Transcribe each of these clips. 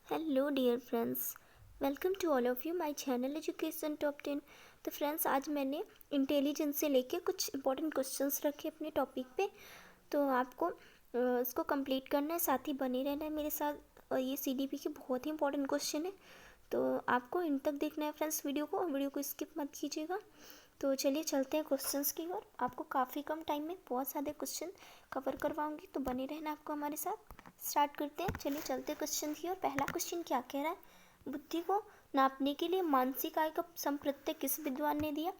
Hello dear friends, welcome to all of you my channel education top 10। तो friends, आज मैंने intelligence से लेके कुछ इंपॉर्टेंट क्वेश्चंस रखे अपने टॉपिक पे। तो आपको इसको कंप्लीट करना है, साथ ही बने रहना है मेरे साथ। और ये सीडीपी के बहुत ही इंपॉर्टेंट क्वेश्चन है, तो आपको इन तक देखना है फ्रेंड्स वीडियो को, और वीडियो को स्किप मत कीजिएगा। तो चलिए चलते हैं क्वेश्चंस की ओर। आपको काफ़ी कम टाइम में बहुत सारे क्वेश्चन कवर करवाऊंगी, तो बने रहना आपको हमारे साथ। स्टार्ट करते हैं, चलिए चलते हैं क्वेश्चन की ओर। पहला क्वेश्चन क्या कह रहा है, बुद्धि को नापने के लिए मानसिक आय का संप्रत्यय किस विद्वान ने दिया।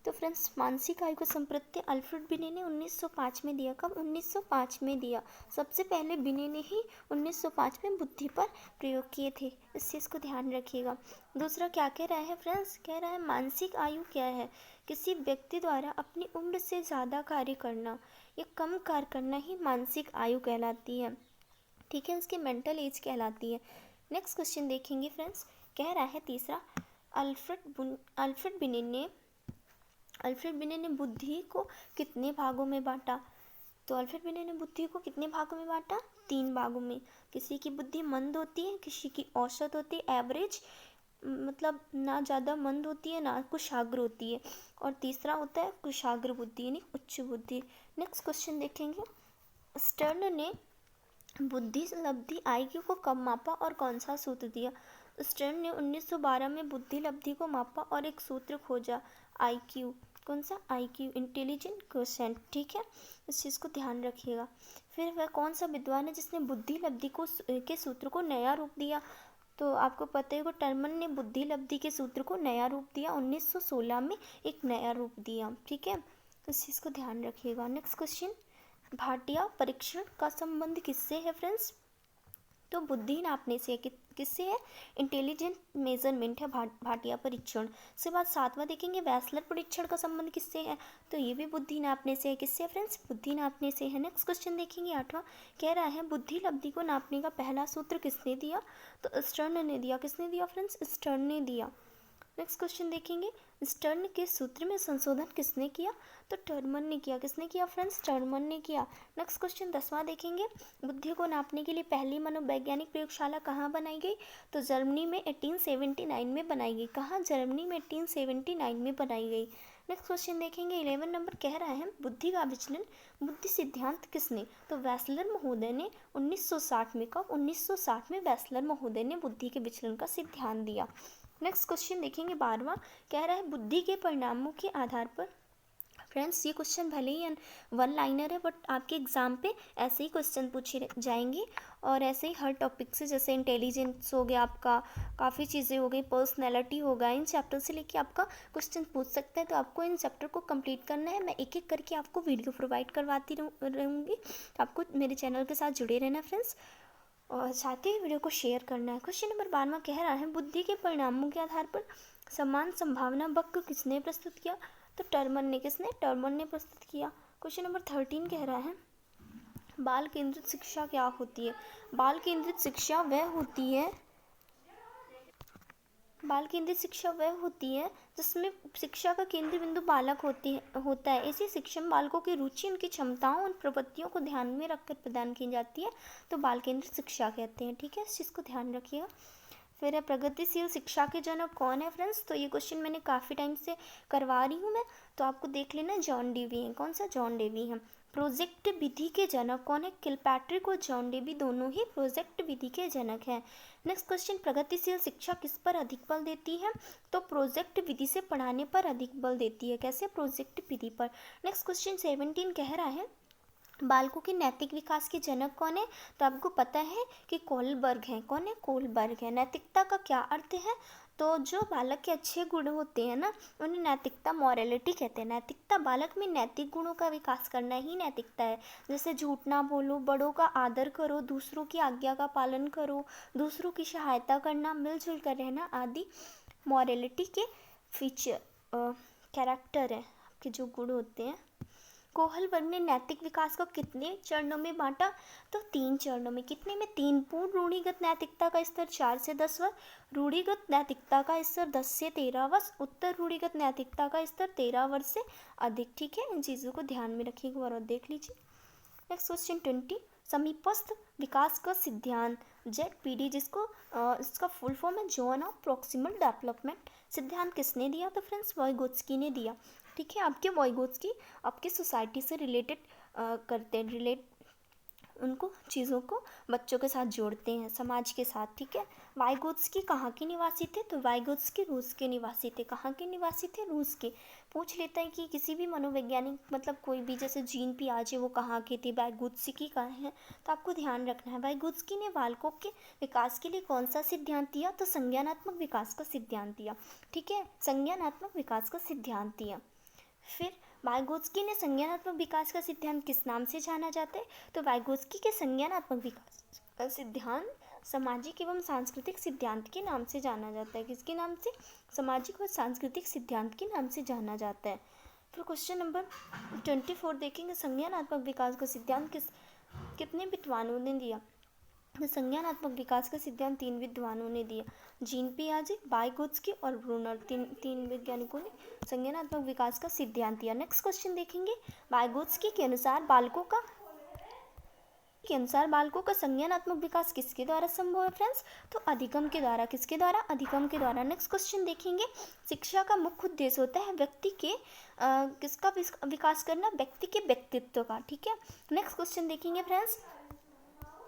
तो फ्रेंड्स, मानसिक आयु का संप्रत्यय अल्फ्रेड बिने ने 1905 में दिया। कब? 1905 में दिया। सबसे पहले बिने ने ही 1905 में बुद्धि पर प्रयोग किए थे, इस चीज़ को ध्यान रखिएगा। दूसरा क्या कह रहा है फ्रेंड्स, कह रहा है मानसिक आयु क्या है, किसी व्यक्ति द्वारा अपनी उम्र से ज़्यादा कार्य करना या कम कार्य करना ही मानसिक आयु कहलाती है। ठीक है, उसकी मेंटल एज कहलाती है। नेक्स्ट क्वेश्चन देखेंगे फ्रेंड्स, कह रहा है तीसरा, अल्फ्रेड बिने ने बुद्धि को कितने भागों में बांटा। तो अल्फ्रेड बिने ने बुद्धि को कितने भागों में बांटा? 3 भागों में। किसी की बुद्धि मंद होती है, किसी की औसत होती है, एवरेज, मतलब ना ज़्यादा मंद होती है ना कुशाग्र होती है, और तीसरा होता है कुशाग्र बुद्धि यानी उच्च बुद्धि। नेक्स्ट क्वेश्चन देखेंगे, स्टर्न ने बुद्धि लब्धि आईक्यू को कब मापा और कौन सा सूत्र दिया। स्टर्न ने 1912 में बुद्धि लब्धि को मापा और एक सूत्र खोजा, आईक्यू। कौन सा? IQ, intelligent quotient. ठीक है, इस चीज़ को ध्यान रखिएगा। फिर वह कौन सा विद्वान है जिसने बुद्धि लब्धि को के सूत्र को नया रूप दिया। तो आपको पता है कि टर्मन ने बुद्धि लब्धि के सूत्र को नया रूप दिया, 1916 में एक नया रूप दिया। ठीक है, तो इस चीज़ को ध्यान रखिएगा। नेक्स्ट क्वेश्चन, भाटिया परीक्षण का संबंध किससे है फ्रेंड्स। तो बुद्धि नापने से। किससे है? इंटेलिजेंट मेजरमेंट है भाटिया परीक्षण। उसके बाद 7वां देखेंगे, वैसलर परीक्षण का संबंध किससे है। तो ये भी बुद्धि नापने से है। किससे फ्रेंड्स? बुद्धि नापने से है। नेक्स्ट क्वेश्चन देखेंगे 8वां, कह रहा है बुद्धि लब्धि को नापने का पहला सूत्र किसने दिया। तो स्टर्न ने दिया। किसने दिया फ्रेंड्स? स्टर्न ने दिया। नेक्स्ट क्वेश्चन देखेंगे, स्टर्न के सूत्र में संशोधन किसने किया। तो टर्मन ने किया। किसने किया फ्रेंड्स? टर्मन ने किया। नेक्स्ट क्वेश्चन 10वां देखेंगे, बुद्धि को नापने के लिए पहली मनोवैज्ञानिक प्रयोगशाला कहाँ बनाई गई। तो जर्मनी में 1879 में बनाई गई। कहाँ? जर्मनी में 1879 में बनाई गई। नेक्स्ट क्वेश्चन देखेंगे 11 नंबर, कह रहा है बुद्धि का विचलन बुद्धि सिद्धांत किसने। तो वैसलर महोदय ने 1960 में। कब? 1960 में वैसलर महोदय ने बुद्धि के विचलन का सिद्धांत दिया। नेक्स्ट क्वेश्चन देखेंगे 12वां, कह रहा है बुद्धि के परिणामों के आधार पर। फ्रेंड्स, ये क्वेश्चन भले ही वन लाइनर है, बट आपके एग्जाम पे ऐसे ही क्वेश्चन पूछे जाएंगे, और ऐसे ही हर टॉपिक से, जैसे इंटेलिजेंस हो गया आपका, काफ़ी चीज़ें हो गई, पर्सनैलिटी होगा, इन चैप्टर से लेके आपका क्वेश्चन पूछ सकते हैं। तो आपको इन चैप्टर को कंप्लीट करना है। मैं एक एक करके आपको वीडियो प्रोवाइड करवाती रहूँगी, तो आपको मेरे चैनल के साथ जुड़े रहना फ्रेंड्स, और साथ ही वीडियो को शेयर करना है। क्वेश्चन नंबर 12वां कह रहा है बुद्धि के परिणामों के आधार पर समान संभावना वक्र किसने प्रस्तुत किया। तो टर्मन ने। किसने? टर्मन ने प्रस्तुत किया। क्वेश्चन नंबर 13 कह रहा है बाल केंद्रित शिक्षा क्या होती है। बाल केंद्रित शिक्षा वह होती है बाल केंद्रित शिक्षा वह होती है जिसमें शिक्षा का केंद्रीय बिंदु बालक होता है। ऐसी शिक्षा में बालकों की रुचि, उनकी क्षमताओं और प्रवृत्तियों को ध्यान में रखकर प्रदान की जाती है, तो बाल केंद्रित शिक्षा कहते हैं। ठीक है, इस चीज़ को ध्यान रखिएगा। फिर है प्रगतिशील शिक्षा के जनक कौन है फ्रेंड्स। तो ये क्वेश्चन मैंने काफ़ी टाइम से करवा रही हूँ मैं, तो आपको देख लेना, जॉन डेवी है। कौन सा? जॉन डेवी है। प्रोजेक्ट विधि के जनक कौन है। किलपैट्रिक और जॉन डेवी दोनों ही प्रोजेक्ट विधि के जनक हैं। नेक्स्ट क्वेश्चन, प्रगतिशील शिक्षा किस पर अधिक बल देती है। तो प्रोजेक्ट विधि से पढ़ाने पर अधिक बल देती है। कैसे? प्रोजेक्ट विधि पर। नेक्स्ट क्वेश्चन 17 कह रहा है बालकों के नैतिक विकास के जनक कौन है। तो आपको पता है कि कोलबर्ग है। कौन है? कोलबर्ग है। नैतिकता का क्या अर्थ है। तो जो बालक के अच्छे गुण होते हैं ना, उन्हें नैतिकता, मॉरलिटी कहते हैं। नैतिकता, बालक में नैतिक गुणों का विकास करना ही नैतिकता है। जैसे झूठ ना बोलो, बड़ों का आदर करो, दूसरों की आज्ञा का पालन करो, दूसरों की सहायता करना, मिलजुल कर रहना आदि मॉरलिटी के फीचर, कैरेक्टर है, आपके जो गुण होते हैं। कोहलबर्ग ने नैतिक विकास को कितने चरणों में बांटा। तो 3 चरणों में। कितने में? 3। पूर्ण रूढ़िगत नैतिकता का स्तर 4 से 10 वर्ष, रूढ़िगत नैतिकता का स्तर 10 से 13 वर्ष, उत्तर रूढ़िगत नैतिकता का स्तर 13 वर्ष से अधिक। ठीक है, इन चीज़ों को ध्यान में रखिएगा और देख लीजिए। नेक्स्ट क्वेश्चन 20, समीपस्थ विकास का सिद्धांत ZPD, जिसको इसका फुल फॉर्म है जोन ऑफ प्रॉक्सिमल डेवलपमेंट सिद्धांत, किसने दिया? तो फ्रेंड्स वाइगोत्स्की ने दिया। ठीक है, आपके वाइगोत्स्की आपके सोसाइटी से रिलेटेड करते हैं, उनको चीज़ों को बच्चों के साथ जोड़ते हैं, समाज के साथ। ठीक है, वाइगोत्स्की कहाँ के निवासी थे? तो वाइगोत्स्की रूस के निवासी थे। कहाँ के निवासी थे? रूस के। पूछ लेता है कि किसी भी मनोवैज्ञानिक मतलब कोई भी, जैसे जीन पियाजे वो कहाँ के थे, वाइगोत्स्की कहाँ है, तो आपको ध्यान रखना है। वाइगोत्स्की ने बालकों के विकास के लिए कौन सा सिद्धांत दिया? तो संज्ञानात्मक विकास का सिद्धांत दिया। ठीक है, संज्ञानात्मक विकास का सिद्धांत दिया। फिर वाइगोत्स्की ने संज्ञानात्मक विकास का सिद्धांत किस नाम से जाना जाता है? तो वाइगोत्स्की के संज्ञानात्मक विकास का सिद्धांत सामाजिक एवं सांस्कृतिक सिद्धांत के नाम से जाना जाता है। किसके नाम से? सामाजिक और सांस्कृतिक सिद्धांत के नाम से जाना जाता है। फिर क्वेश्चन नंबर 24 देखेंगे, संज्ञानात्मक विकास का सिद्धांत कितने विद्वानों ने दिया? संज्ञानात्मक विकास का सिद्धांत 3 विद्वानों ने दिया, जीन पियाजे, वाइगोत्स्की और ब्रूनर। तीन वैज्ञानिकों ने संज्ञानात्मक विकास का सिद्धांत दिया। नेक्स्ट क्वेश्चन देखेंगे, वाइगोत्स्की के अनुसार बालकों का संज्ञानात्मक विकास किसके द्वारा संभव है? फ्रेंड्स, तो अधिगम के द्वारा। किसके द्वारा? अधिगम के द्वारा। नेक्स्ट क्वेश्चन देखेंगे, शिक्षा का मुख्य उद्देश्य होता है व्यक्ति के किसका विकास करना? व्यक्ति के व्यक्तित्व का। ठीक है, नेक्स्ट क्वेश्चन देखेंगे फ्रेंड्स,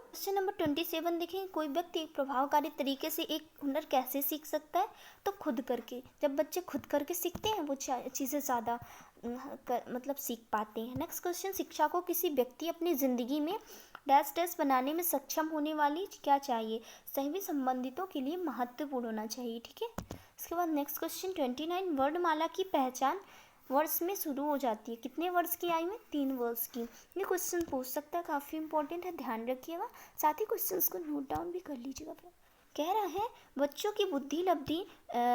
क्वेश्चन नंबर 27 देखें, कोई व्यक्ति एक प्रभावकारी तरीके से एक हुनर कैसे सीख सकता है? तो खुद करके। जब बच्चे खुद करके सीखते हैं वो चीज़ें ज़्यादा मतलब सीख पाते हैं। नेक्स्ट क्वेश्चन, शिक्षा को किसी व्यक्ति अपनी ज़िंदगी में डैश डैश बनाने में सक्षम होने वाली क्या चाहिए? सभी संबंधितों के लिए महत्वपूर्ण होना चाहिए। ठीक है, इसके बाद नेक्स्ट क्वेश्चन 29, वर्णमाला की पहचान वर्ष में शुरू हो जाती है। कितने वर्ष की आयु में? 3 वर्ष की। ये क्वेश्चन पूछ सकता है, काफ़ी इंपॉर्टेंट है, ध्यान रखिएगा। साथ ही क्वेश्चंस को नोट डाउन भी कर लीजिएगा। कह रहा है बच्चों की बुद्धि लब्धि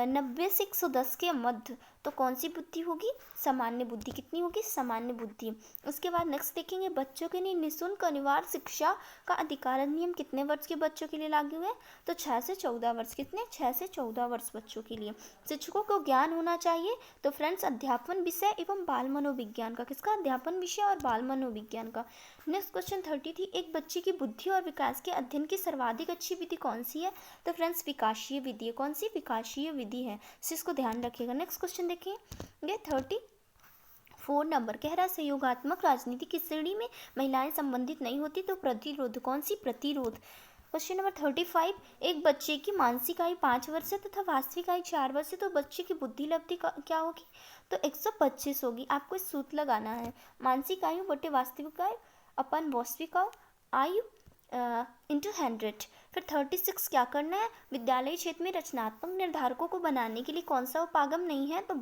90 से 110 के मध्य, तो कौन सी बुद्धि होगी? सामान्य बुद्धि। कितनी होगी? सामान्य बुद्धि। उसके बाद नेक्स्ट देखेंगे, बच्चों के लिए निःशुल्क अनिवार्य शिक्षा का अधिकार अधिनियम कितने वर्ष के बच्चों के लिए लागू है? तो 6 से 14 वर्ष। कितने? 6 से 14 वर्ष बच्चों के लिए। शिक्षकों को ज्ञान होना चाहिए, तो फ्रेंड्स अध्यापन विषय एवं बाल मनोविज्ञान का। किसका? अध्यापन विषय और बाल मनोविज्ञान का। नेक्स्ट क्वेश्चन 30 थी, एक बच्चे की बुद्धि और विकास के अध्ययन की सर्वाधिक अच्छी विधि कौन सी है? तो फ्रेंड्स विकासीय विधि है। कौन सी? विकासीय विधि है, इसको ध्यान रखिएगा। नेक्स्ट क्वेश्चन देखिए, ये 34 नंबर कह रहा है, सहयोगात्मक राजनीति की श्रेणी में महिलाएं संबंधित नहीं होती, तो प्रतिरोध। कौन सी? प्रतिरोध। क्वेश्चन नंबर 35, एक बच्चे की मानसिक आयु 5 वर्ष है तथा वास्तविक आयु 4 वर्ष है, तो बच्चे की बुद्धि लब्धि क्या होगी? तो 125 होगी। आपको इस सूत्र लगाना है, मानसिक आयु बटे वास्तविक आयु अपन वास्तविक आयु इंटू 100। फिर 36 क्या करना है? विद्यालय क्षेत्र में रचनात्मक निर्धारकों को बनाने के लिए कौन सा उपागम नहीं है? तो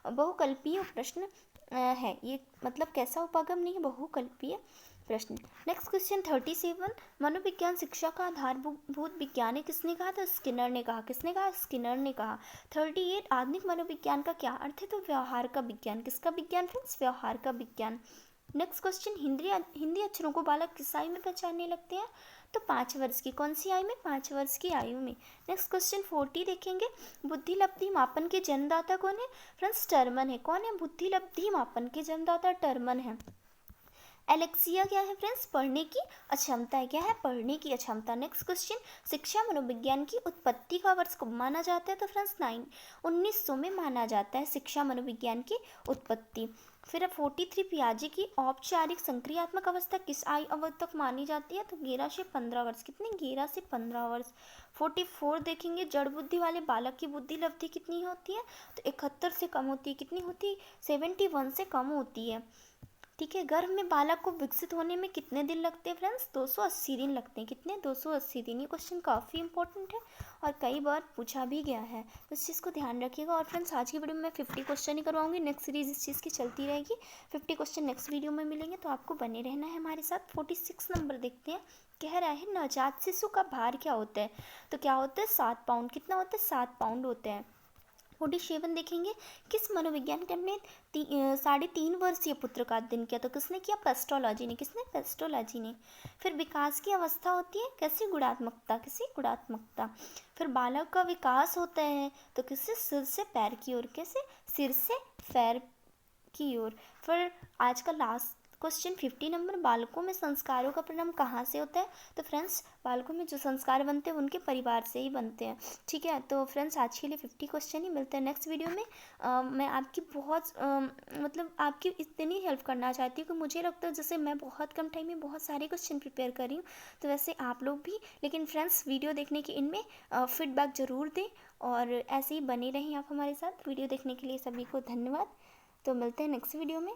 बहुकल्पीय प्रश्न है ये, मतलब कैसा उपागम नहीं है? बहुकल्पीय प्रश्न। नेक्स्ट क्वेश्चन 37, मनोविज्ञान शिक्षा का आधारभूत विज्ञान है, किसने कहा? तो स्किनर ने कहा। किसने कहा? स्किनर ने कहा। 38, आधुनिक मनोविज्ञान का क्या अर्थ है? तो व्यवहार का विज्ञान। किसका विज्ञान फ्रेंड्स? व्यवहार का विज्ञान। नेक्स्ट क्वेश्चन, हिंदी अक्षरों को बालक किस आयु में पहचानने लगते हैं? तो 5 वर्ष की। कौन सी आयु में? 5 वर्ष की आयु में। नेक्स्ट क्वेश्चन 40 देखेंगे, बुद्धि लब्धि मापन के जन्मदाता कौन है? फ्रेंड्स टर्मन है। कौन है? बुद्धि लब्धि मापन के जन्मदाता टर्मन है। एलेक्सिया क्या है फ्रेंड्स? पढ़ने की अक्षमता है। क्या है? पढ़ने की अक्षमता। नेक्स्ट क्वेश्चन, शिक्षा मनोविज्ञान की उत्पत्ति का वर्ष कब माना जाता है? तो फ्रेंड्स 1900 में माना जाता है शिक्षा मनोविज्ञान की उत्पत्ति। फिर 43, पियाजे की औपचारिक संक्रियात्मक अवस्था किस आयु अवधि तक मानी जाती है? तो 11 से 15 वर्ष। कितनी? 11 से 15 वर्ष। 44 देखेंगे, जड़ बुद्धि वाले बालक की बुद्धि लब्धि कितनी होती है? तो 71 से कम होती है। कितनी होती है? 71 से कम होती है। ठीक है, गर्भ में बालक को विकसित होने में कितने दिन लगते हैं फ्रेंड्स? 280 दिन लगते हैं। कितने? 280 दिन। ये क्वेश्चन काफ़ी इंपॉर्टेंट है और कई बार पूछा भी गया है, तो इस चीज़ को ध्यान रखिएगा। और फ्रेंड्स आज की वीडियो में मैं 50 क्वेश्चन ही करवाऊंगी, नेक्स्ट सीरीज इस चीज़ की चलती रहेगी। 50 क्वेश्चन नेक्स्ट वीडियो में मिलेंगे, तो आपको बने रहना है हमारे साथ। 46 नंबर देखते हैं, कह रहा है नवजात शिशु का भार क्या होता है? तो क्या होता है? 7 पाउंड। कितना होता है? 7 पाउंड होते हैं। 47 देखेंगे, किस मनोविज्ञान ने 3.5 वर्षीय पुत्र का अध्ययन किया? तो किसने किया? पेस्टोलॉजी ने। किसने? पेस्टोलॉजी ने। फिर विकास की अवस्था होती है कैसी? गुणात्मकता। किसी? गुणात्मकता। फिर बालक का विकास होता है तो किससे? सिर से पैर की ओर। कैसे? सिर से पैर की ओर। फिर आज का लास्ट क्वेश्चन 50 नंबर, बालकों में संस्कारों का परिणाम कहाँ से होता है? तो फ्रेंड्स बालकों में जो संस्कार बनते हैं उनके परिवार से ही बनते हैं। ठीक है, तो फ्रेंड्स आज के लिए 50 क्वेश्चन ही, मिलते हैं नेक्स्ट वीडियो में। मैं आपकी बहुत मतलब आपकी इतनी हेल्प करना चाहती हूँ कि मुझे लगता है जैसे मैं बहुत कम टाइम में बहुत सारे क्वेश्चन प्रिपेयर कर रही हूँ, तो वैसे आप लोग भी। लेकिन फ्रेंड्स वीडियो देखने के इनमें फीडबैक ज़रूर दें और ऐसे ही बने रहें आप हमारे साथ। वीडियो देखने के लिए सभी को धन्यवाद। तो मिलते हैं नेक्स्ट वीडियो में।